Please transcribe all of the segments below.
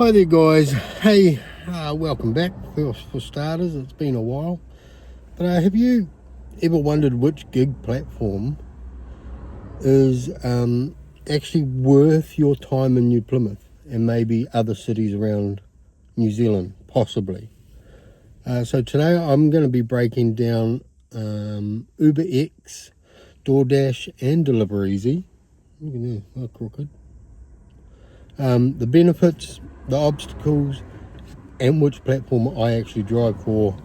Hi there guys, hey, welcome back. For starters, it's been a while, but have you ever wondered which gig platform is actually worth your time in New Plymouth and maybe other cities around New Zealand, possibly? So today I'm going to be breaking down UberX, DoorDash and DeliverEasy. Look at that, oh, crooked. The benefits, the obstacles, and which platform I actually drive for.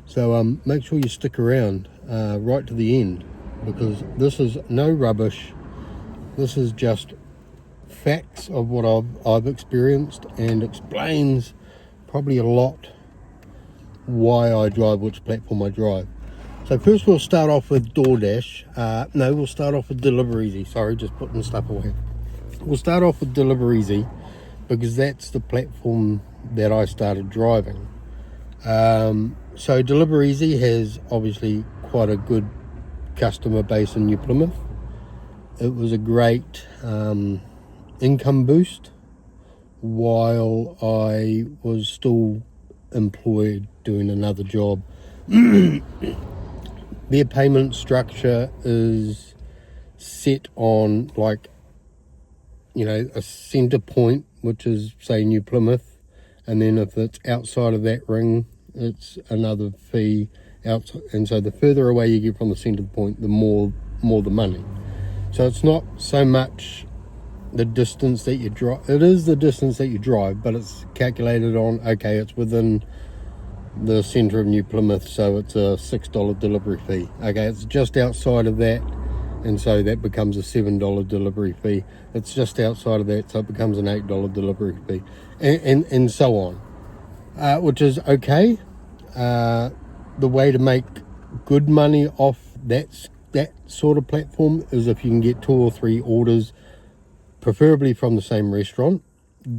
So make sure you stick around right to the end, because this is no rubbish. This is just facts of what I've experienced, and explains probably a lot why I drive which platform I drive. So first we'll start off with DoorDash. No, we'll start off with DeliverEasy. Sorry, just putting stuff away. We'll start off with DeliverEasy because that's the platform that I started driving. So DeliverEasy has obviously quite a good customer base in New Plymouth. It was a great income boost while I was still employed doing another job. Their payment structure is set on, like, you know, a centre point, which is, say, New Plymouth, and then if it's outside of that ring, it's another fee outside. And so the further away you get from the centre point, the more the money. So it's not so much the distance that you drive. It is the distance that you drive, but it's calculated on, okay, it's within the centre of New Plymouth, so it's a $6 delivery fee. Okay, it's just outside of that, and so that becomes a $7 delivery fee. It's just outside of that, so it becomes an $8 delivery fee, and so on, which is okay. The way to make good money off that sort of platform is if you can get 2 or 3 orders, preferably from the same restaurant,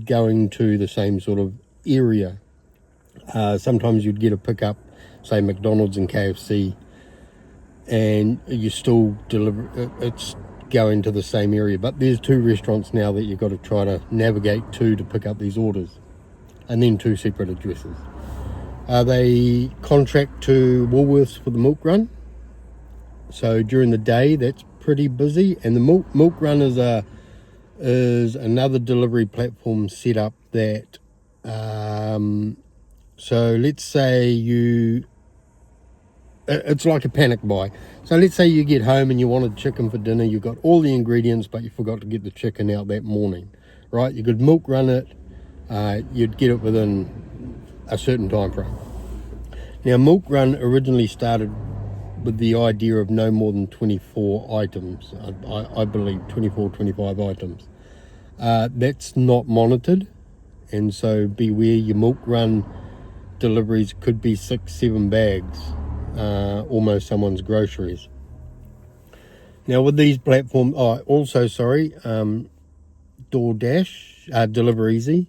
going to the same sort of area. Sometimes you'd get a pickup, say McDonald's and KFC, and you still deliver, it's going to the same area, but there's 2 restaurants now that you've got to try to navigate to pick up these orders, and then 2 separate addresses. They contract to Woolworths for the milk run, so during the day that's pretty busy, and the milk run is another delivery platform set up that so let's say it's like a panic buy. So let's say you get home and you wanted chicken for dinner. You've got all the ingredients, but you forgot to get the chicken out that morning, right? You could milk run it. You'd get it within a certain time frame. Now, milk run originally started with the idea of no more than 24 items. I believe 24, 25 items. That's not monitored, and so beware, your milk run deliveries could be 6-7 bags, almost someone's groceries. Now with these platforms, DoorDash, DeliverEasy,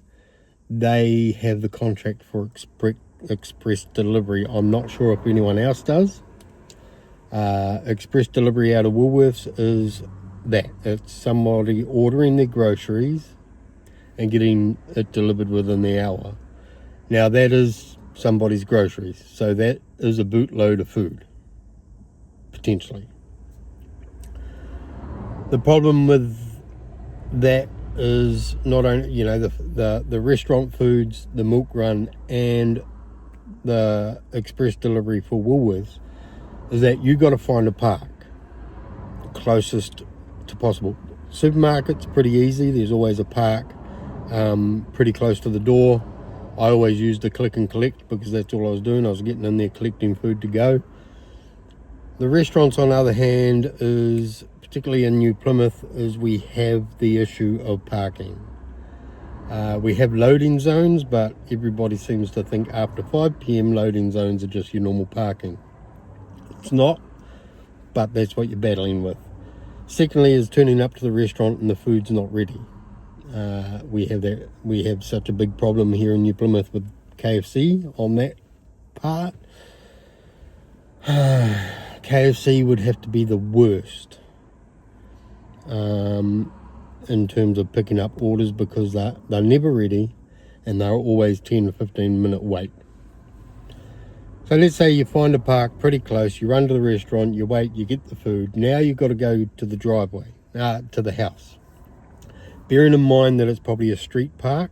they have the contract for express delivery. I'm not sure if anyone else does. Express delivery out of Woolworths is that. It's somebody ordering their groceries and getting it delivered within the hour. Now that is somebody's groceries, so that is a bootload of food, potentially. The problem with that is not only, you know, the restaurant foods, the milk run, and the express delivery for Woolworths, is that you got to find a park closest to possible. Supermarkets, pretty easy. There's always a park pretty close to the door. I always used the click and collect because that's all I was doing. I was getting in there collecting food to go. The restaurants, on the other hand, is particularly in New Plymouth, is we have the issue of parking. We have loading zones, but everybody seems to think after 5 p.m. loading zones are just your normal parking. It's not, but that's what you're battling with. Secondly is turning up to the restaurant and the food's not ready. We have such a big problem here in New Plymouth with KFC on that part. KFC would have to be the worst in terms of picking up orders, because they're never ready. and they're always 10 to 15 minute wait. So let's say you find a park pretty close, you run to the restaurant, you wait, you get the food. Now you've got to go to the driveway, to the house. Bearing in mind that it's probably a street park,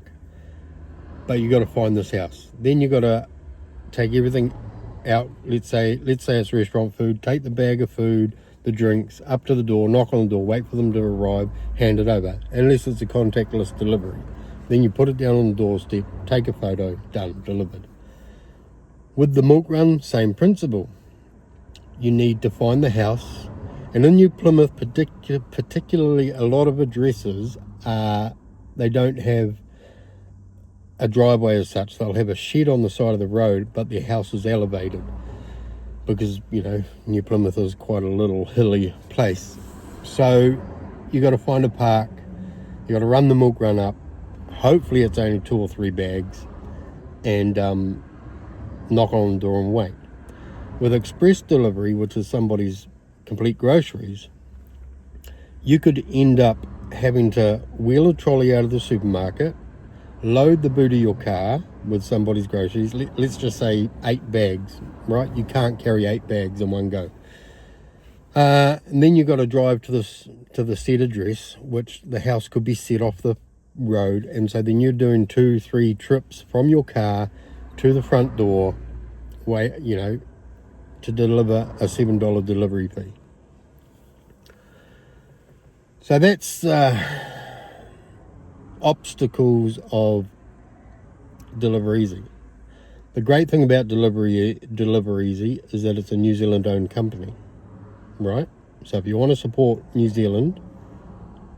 but you got to find this house. Then you got to take everything out. Let's say it's restaurant food. Take the bag of food, the drinks, up to the door, knock on the door, wait for them to arrive, hand it over. Unless it's a contactless delivery. Then you put it down on the doorstep, take a photo, done, delivered. With the milk run, same principle. You need to find the house. And in New Plymouth, particularly a lot of addresses, they don't have a driveway as such. They'll have a shed on the side of the road, but their house is elevated. Because, New Plymouth is quite a little hilly place. So you got to find a park. You got to run the milk run up. Hopefully it's only 2 or 3 bags. And knock on the door and wait. With express delivery, which is somebody's complete groceries, you could end up having to wheel a trolley out of the supermarket, load the boot of your car with somebody's groceries. Let's just say 8 bags, right? You can't carry 8 bags in one go. And then you've got to drive to the set address, which the house could be set off the road. And so then you're doing 2-3 trips from your car to the front door, to deliver a $7 delivery fee. So that's obstacles of DeliverEasy. The great thing about DeliverEasy is that it's a New Zealand owned company, right? So if you want to support New Zealand,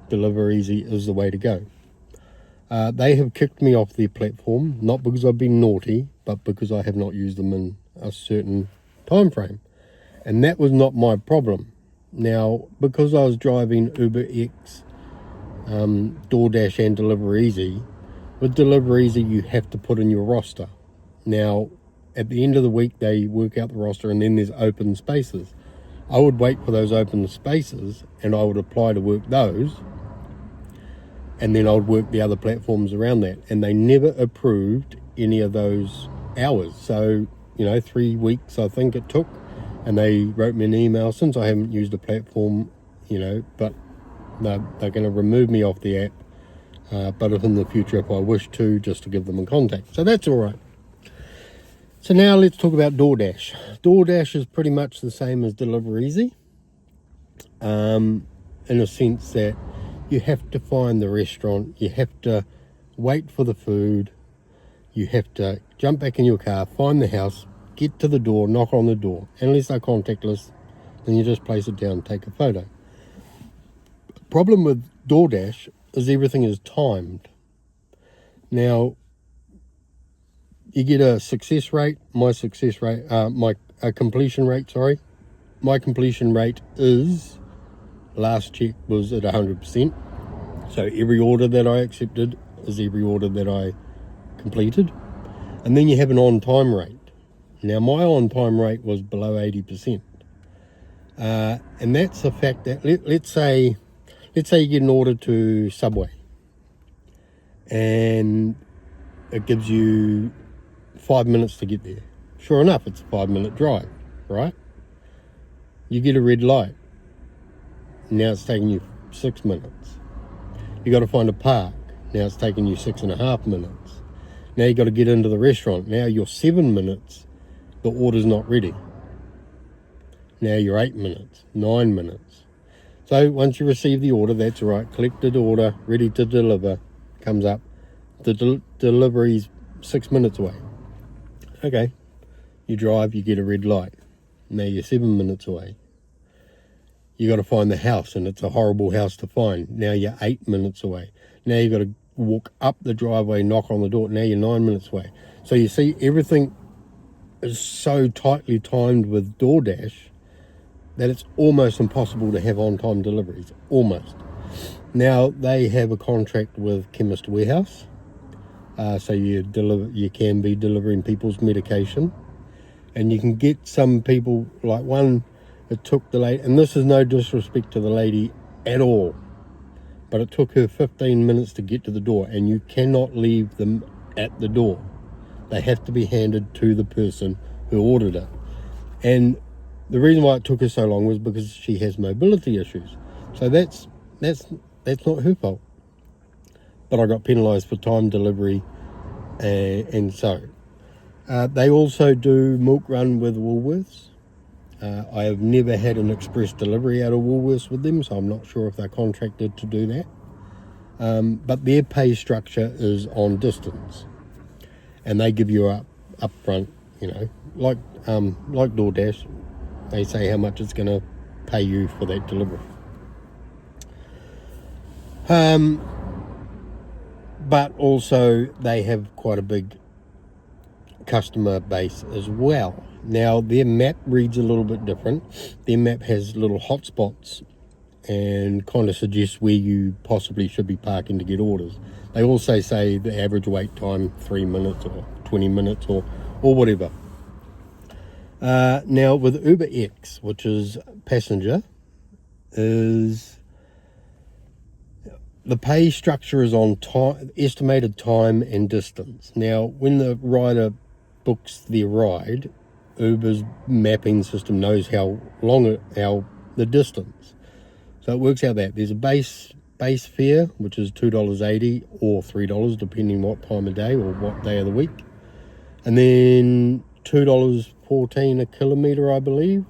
DeliverEasy is the way to go. They have kicked me off their platform, not because I've been naughty, but because I have not used them in a certain time frame. And that was not my problem. Now, because I was driving UberX, DoorDash and DeliverEasy, with DeliverEasy you have to put in your roster. Now, at the end of the week they work out the roster and then there's open spaces. I would wait for those open spaces and I would apply to work those, and then I would work the other platforms around that, and they never approved any of those hours. So 3 weeks I think it took, and they wrote me an email, since I haven't used the platform, but they're going to remove me off the app, but in the future if I wish to, just to give them a contact. So that's all right. So now let's talk about DoorDash. DoorDash is pretty much the same as DeliverEasy, in a sense that you have to find the restaurant, you have to wait for the food, you have to jump back in your car, find the house, get to the door, knock on the door. Unless they're contactless, then you just place it down, take a photo. The problem with DoorDash is everything is timed. Now, you get a success rate, my completion rate, My completion rate is, last check was at 100%. So every order that I accepted is every order that I completed. And then you have an on-time rate. Now my on-time rate was below 80%. And that's the fact that, let's say you get an order to Subway. And it gives you 5 minutes to get there. Sure enough, it's a 5-minute drive, right? You get a red light. Now it's taking you 6 minutes. You got to find a park. Now it's taking you 6.5 minutes. Now you got to get into the restaurant. Now you're 7 minutes. The order's not ready. Now you're 8 minutes, 9 minutes. So once you receive the order, that's all right. Collected order, ready to deliver, comes up. The delivery's 6 minutes away. Okay. You drive, you get a red light. Now you're 7 minutes away. You got to find the house, and it's a horrible house to find. Now you're 8 minutes away. Now you got to walk up the driveway, knock on the door. Now you're 9 minutes away. So you see, everything is so tightly timed with DoorDash that it's almost impossible to have on-time deliveries. Almost. Now they have a contract with Chemist Warehouse, so you can be delivering people's medication, and you can get some people, like one. It took the lady, and this is no disrespect to the lady at all, but it took her 15 minutes to get to the door, and you cannot leave at the door. They have to be handed to the person who ordered it. And the reason why it took her so long was because she has mobility issues. So that's not her fault. But I got penalised for time delivery, and so they also do milk run with Woolworths. I have never had an express delivery out of Woolworths with them, so I'm not sure if they're contracted to do that. But their pay structure is on distance, and they give you up front, like DoorDash. They say how much it's going to pay you for that delivery. But also they have quite a big customer base as well. Now their map reads a little bit different. Their map has little hotspots and kind of suggests where you possibly should be parking to get orders. They also say the average wait time 3 minutes or 20 minutes or whatever. Now with UberX, which is passenger, is the pay structure is on time, estimated time and distance. Now when the rider books their ride, Uber's mapping system knows how the distance. So it works out that there's a base fare, which is $2.80 or $3, depending what time of day or what day of the week. And then $2.14 a kilometre, I believe,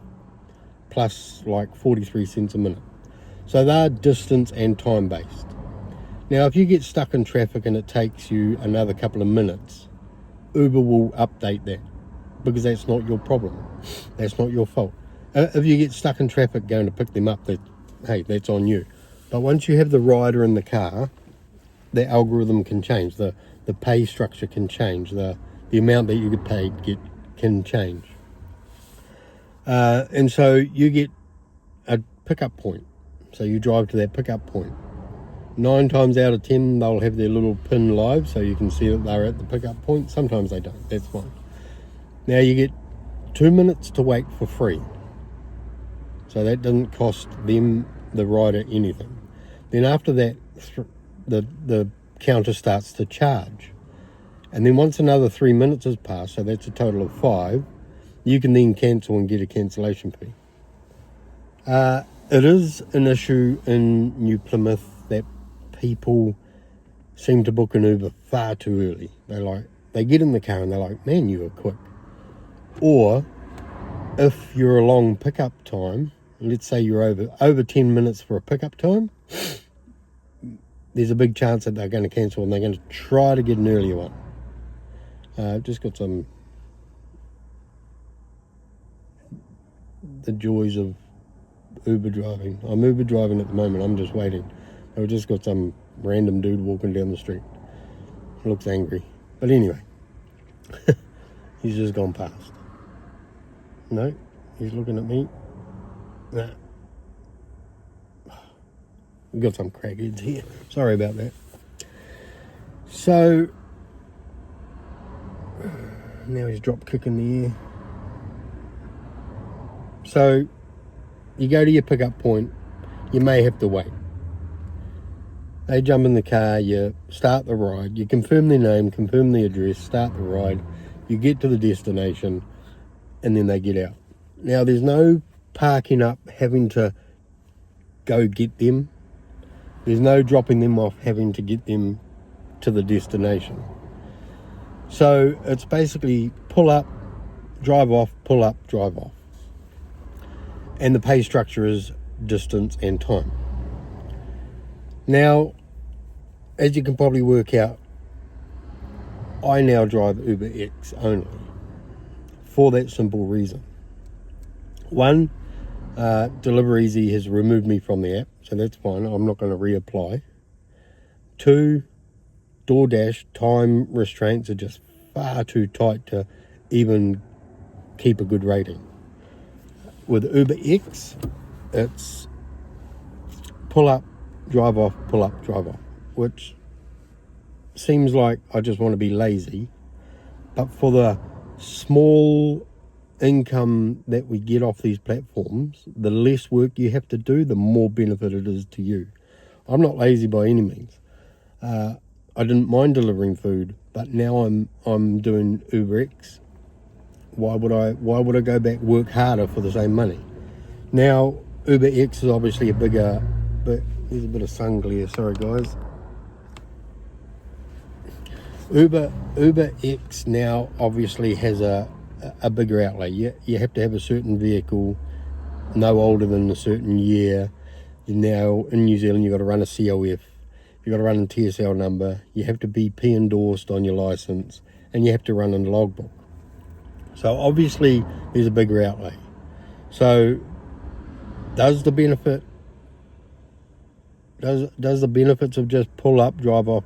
plus like 43 cents a minute. So they're distance and time based. Now, if you get stuck in traffic and it takes you another couple of minutes, Uber will update that because that's not your problem. That's not your fault. If you get stuck in traffic going to pick them up, that's on you. But once you have the rider in the car, the algorithm can change. The pay structure can change. The amount that you get paid can change. And so you get a pickup point. So you drive to that pickup point. 9 times out of 10, they'll have their little pin live so you can see that they're at the pickup point. Sometimes they don't. That's fine. Now you get 2 minutes to wait for free. So that doesn't cost them, the rider, anything. Then after that, the counter starts to charge. And then once another 3 minutes has passed, so that's a total of 5, you can then cancel and get a cancellation fee. It is an issue in New Plymouth that people seem to book an Uber far too early. They get in the car and they're like, man, you were quick. Or if you're a long pickup time, let's say you're over 10 minutes for a pickup time, there's a big chance that they're going to cancel and they're going to try to get an earlier one. I've just got the joys of Uber driving. I'm Uber driving at the moment. I'm just waiting. I've just got some random dude walking down the street. Looks angry. But anyway, he's just gone past. No, he's looking at me. Nah. We've got some crackheads here. Sorry about that. So, now he's drop kicking the air. So, you go to your pickup point, you may have to wait. They jump in the car, you start the ride, you confirm their name, confirm the address, start the ride, you get to the destination, and then they get out. Now, there's no parking up, having to go get them. There's no dropping them off, having to get them to the destination. So, it's basically pull up, drive off, pull up, drive off. And the pay structure is distance and time. Now, as you can probably work out, I now drive UberX only for that simple reason. One, DeliverEasy has removed me from the app, so that's fine. I'm not going to reapply. 2, DoorDash time restraints are just far too tight to even keep a good rating. With UberX, it's pull up, drive off, pull up, drive off, which seems like I just want to be lazy. But for the small income that we get off these platforms, the less work you have to do, the more benefit it is to you. I'm not lazy by any means. I didn't mind delivering food, but now I'm doing UberX. Why would I go back work harder for the same money? Now UberX is obviously a bigger, but there's a bit of sun glare. Sorry guys. UberX now obviously has a bigger outlay. You have to have a certain vehicle no older than a certain year. Now in New Zealand you've got to run a COF, you've got to run a TSL number, you have to be P endorsed on your license, and you have to run a logbook. So obviously there's a bigger outlay. So does the benefits of just pull up, drive off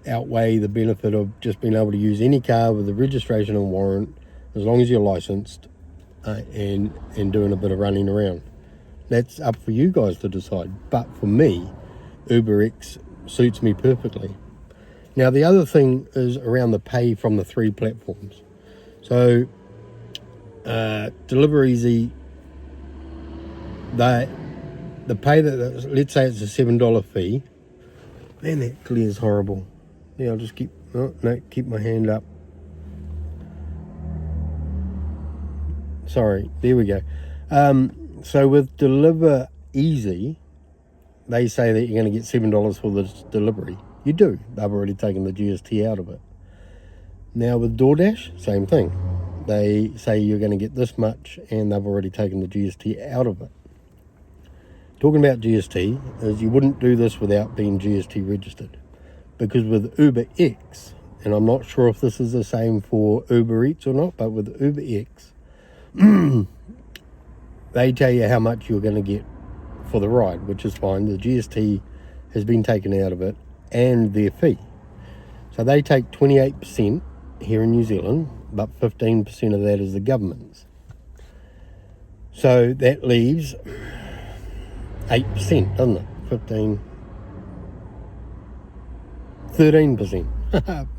outweigh the benefit of just being able to use any car with a registration and warrant as long as you're licensed and doing a bit of running around? That's up for you guys to decide. But for me, UberX suits me perfectly. Now the other thing is around the pay from the 3 platforms. So DeliverEasy, the pay that, let's say it's a $7 fee. Man, that glare's horrible. Yeah, I'll just keep my hand up. Sorry, there we go. So with DeliverEasy, they say that you're going to get $7 for the delivery. You do. They've already taken the GST out of it. Now with DoorDash, same thing. They say you're going to get this much, and they've already taken the GST out of it. Talking about GST, is you wouldn't do this without being GST registered. Because with UberX, and I'm not sure if this is the same for Uber Eats or not, but with UberX, they tell you how much you're going to get for the ride, which is fine. The GST has been taken out of it, and their fee. So they take 28% here in New Zealand, but 15% of that is the government's. So that leaves 8%, doesn't it? 13%.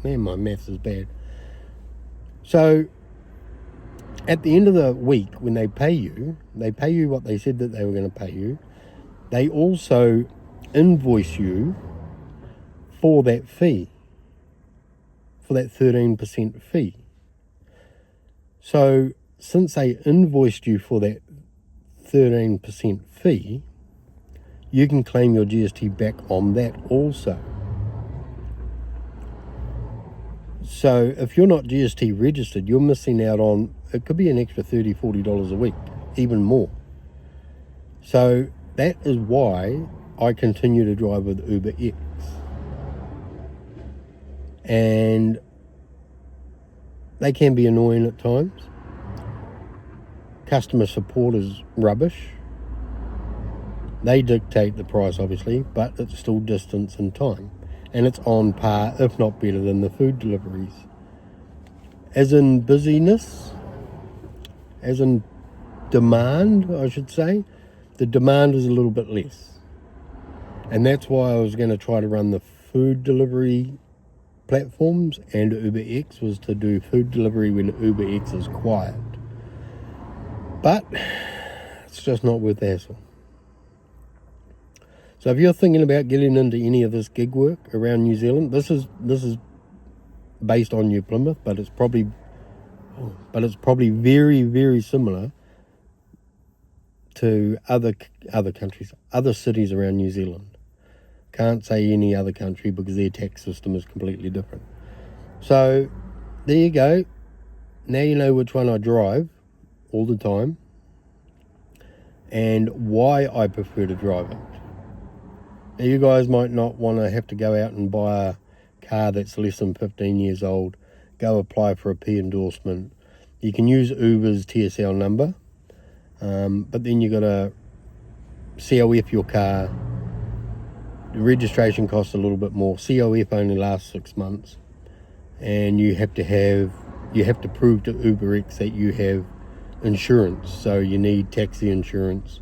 Man, my maths is bad. So at the end of the week, when they pay you what they said that they were going to pay you. They also invoice you for that fee, for that 13% fee. So since they invoiced you for that 13% fee, you can claim your GST back on that also. So if you're not GST registered, you're missing out on, it could be an extra $30, $40 a week, even more. So that is why I continue to drive with UberX. And they can be annoying at times. Customer support is rubbish. They dictate the price, obviously, but it's still distance and time. And it's on par, if not better, than the food deliveries. As in busyness, as in demand, I should say, the demand is a little bit less. And that's why I was going to try to run the food delivery platforms, and UberX was to do food delivery when UberX is quiet. But it's just not worth the hassle. So if you're thinking about getting into any of this gig work around New Zealand, this is based on New Plymouth, but it's probably very, very similar to other countries, other cities around New Zealand. Can't say any other country because their tax system is completely different. So there you go. Now you know which one I drive all the time and why I prefer to drive it. Now you guys might not want to have to go out and buy a car that's less than 15 years old, go apply for a P endorsement. You can use Uber's TSL number, but then you got to COF your car. The registration costs a little bit more. COF only lasts 6 months, and you have to prove to UberX that you have insurance. So you need taxi insurance,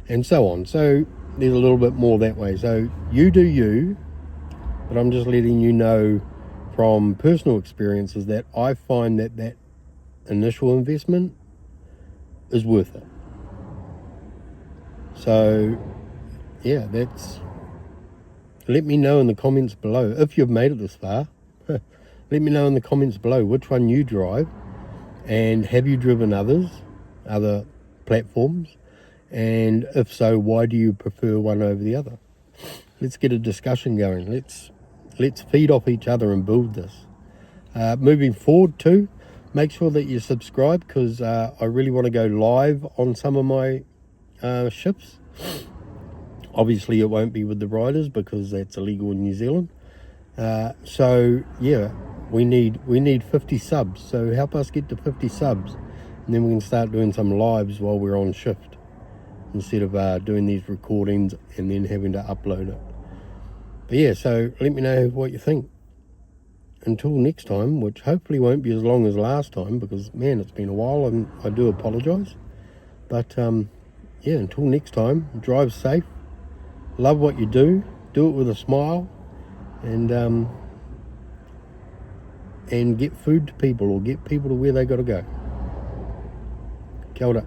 and so on. So there's a little bit more that way. So you do you, but I'm just letting you know from personal experiences that I find that initial investment is worth it. So yeah, let me know in the comments below, if you've made it this far, let me know in the comments below which one you drive, and have you driven other platforms, and if so, why do you prefer one over the other? Let's get a discussion going. Let's feed off each other and build this. Moving forward too, make sure that you subscribe, because I really want to go live on some of my shifts. Obviously it won't be with the riders because that's illegal in New Zealand. So yeah, we need 50 subs, so help us get to 50 subs, and then we can start doing some lives while we're on shift, instead of doing these recordings and then having to upload it. But yeah, so let me know what you think. Until next time, which hopefully won't be as long as last time, because man, it's been a while, and I do apologize. But yeah, until next time, drive safe, love what you do it with a smile, and get food to people, or get people to where they got to go. Kia ora.